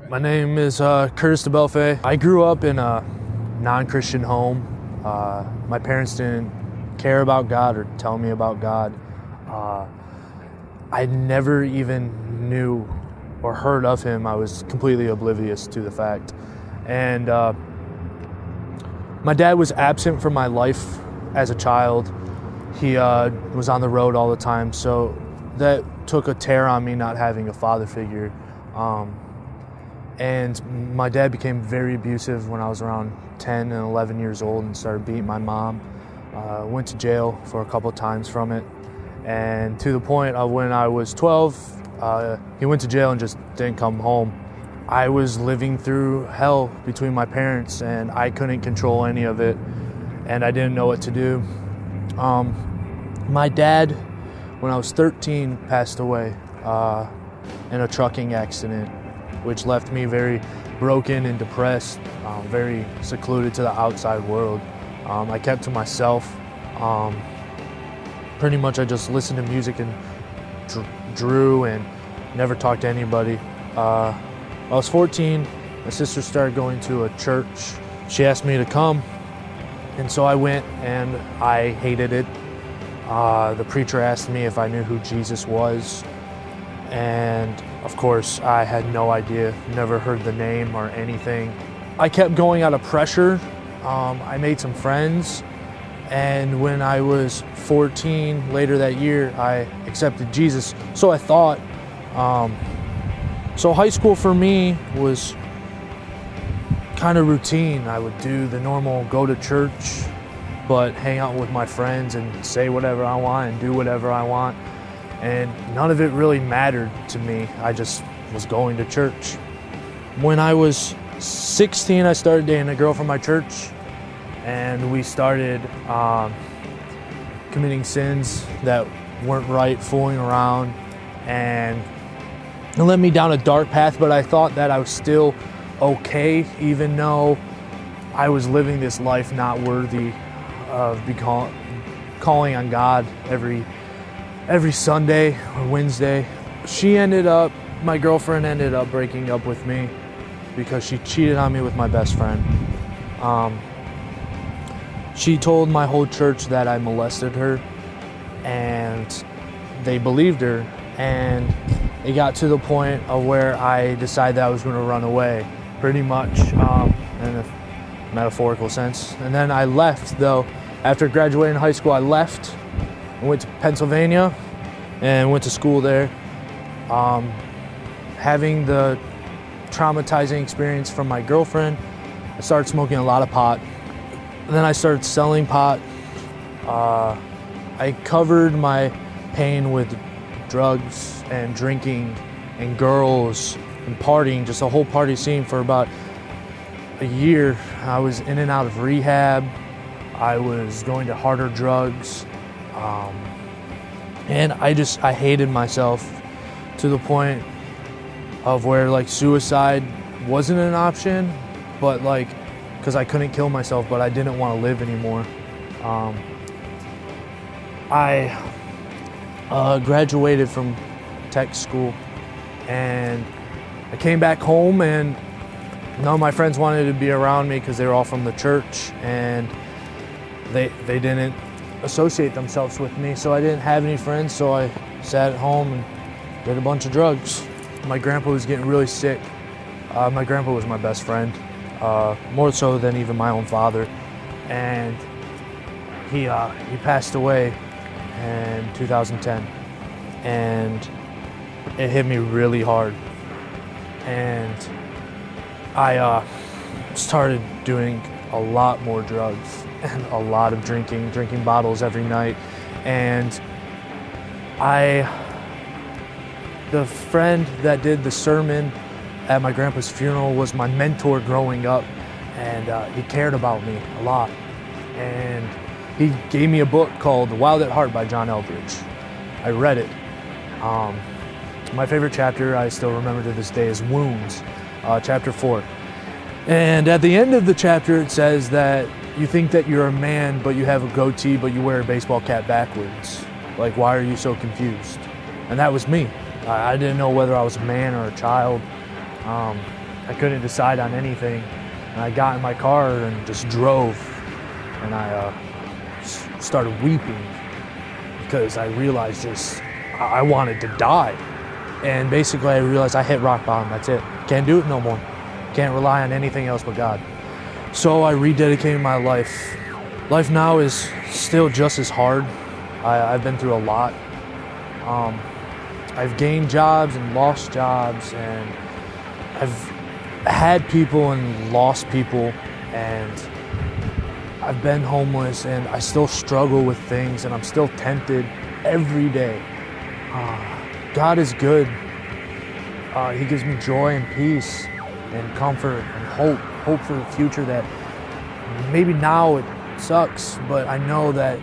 My name is Curtis DeBelfe. I grew up in a non-Christian home. My parents didn't care about God or tell me about God. I never even knew or heard of him. I was completely oblivious to the fact. And my dad was absent from my life as a child. He was on the road all the time, so that took a tear on me not having a father figure. And my dad became very abusive when I was around 10 and 11 years old and started beating my mom. Went to jail for a couple of times from it. And to the point of when I was 12, he went to jail and just didn't come home. I was living through hell between my parents, and I couldn't control any of it, and I didn't know what to do. My dad, when I was 13, passed away in a trucking accident, which left me very broken and depressed, very secluded to the outside world. I kept to myself. Pretty much I just listened to music and drew and never talked to anybody. I was 14, my sister started going to a church. She asked me to come, and so I went, and I hated it. The preacher asked me if I knew who Jesus was, and of course I had no idea, never heard the name or anything. I kept going out of pressure. I made some friends, and when I was 14, later that year, I accepted Jesus. So I thought. So high school for me was kind of routine. I would do the normal go to church, but hang out with my friends and say whatever I want and do whatever I want. And none of it really mattered to me. I just was going to church. When I was 16, I started dating a girl from my church, and we started committing sins that weren't right, fooling around, and it led me down a dark path, but I thought that I was still okay, even though I was living this life not worthy of calling on God every Sunday or Wednesday. My girlfriend ended up breaking up with me because she cheated on me with my best friend. She told my whole church that I molested her, and they believed her, and it got to the point of where I decided that I was going to run away, pretty much, in a metaphorical sense. And then I left, though. After graduating high school, I left and went to Pennsylvania and went to school there. Having the traumatizing experience from my girlfriend, I started smoking a lot of pot. And then I started selling pot. I covered my pain with drugs and drinking and girls and partying, just a whole party scene for about a year. I was in and out of rehab. I was going to harder drugs. And I hated myself to the point of where suicide wasn't an option, but because I couldn't kill myself, but I didn't want to live anymore. I graduated from tech school, and I came back home, and none of my friends wanted to be around me because they were all from the church, and they didn't associate themselves with me, so I didn't have any friends, so I sat at home and did a bunch of drugs. My grandpa was getting really sick. My grandpa was my best friend, more so than even my own father, and he passed away in 2010, and it hit me really hard, and I started doing a lot more drugs and a lot of drinking bottles every night. And the friend that did the sermon at my grandpa's funeral was my mentor growing up, and he cared about me a lot. And he gave me a book called Wild at Heart by John Eldridge. I read it. My favorite chapter, I still remember to this day, is Wounds, chapter 4. And at the end of the chapter, it says that you think that you're a man, but you have a goatee, but you wear a baseball cap backwards. Why are you so confused? And that was me. I didn't know whether I was a man or a child. I couldn't decide on anything. And I got in my car and just drove. And I started weeping because I realized I wanted to die. And basically I realized I hit rock bottom, that's it. Can't do it no more. Can't rely on anything else but God. So I rededicated my life. Life now is still just as hard. I've been through a lot. I've gained jobs and lost jobs, and I've had people and lost people, and I've been homeless, and I still struggle with things, and I'm still tempted every day. God is good. He gives me joy and peace and comfort and hope for the future that maybe now it sucks, but I know that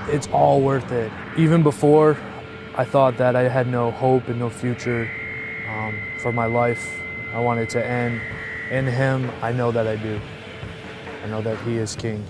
it's all worth it. Even before, I thought that I had no hope and no future for my life. I wanted to end. In Him, I know that I do. I know that He is King.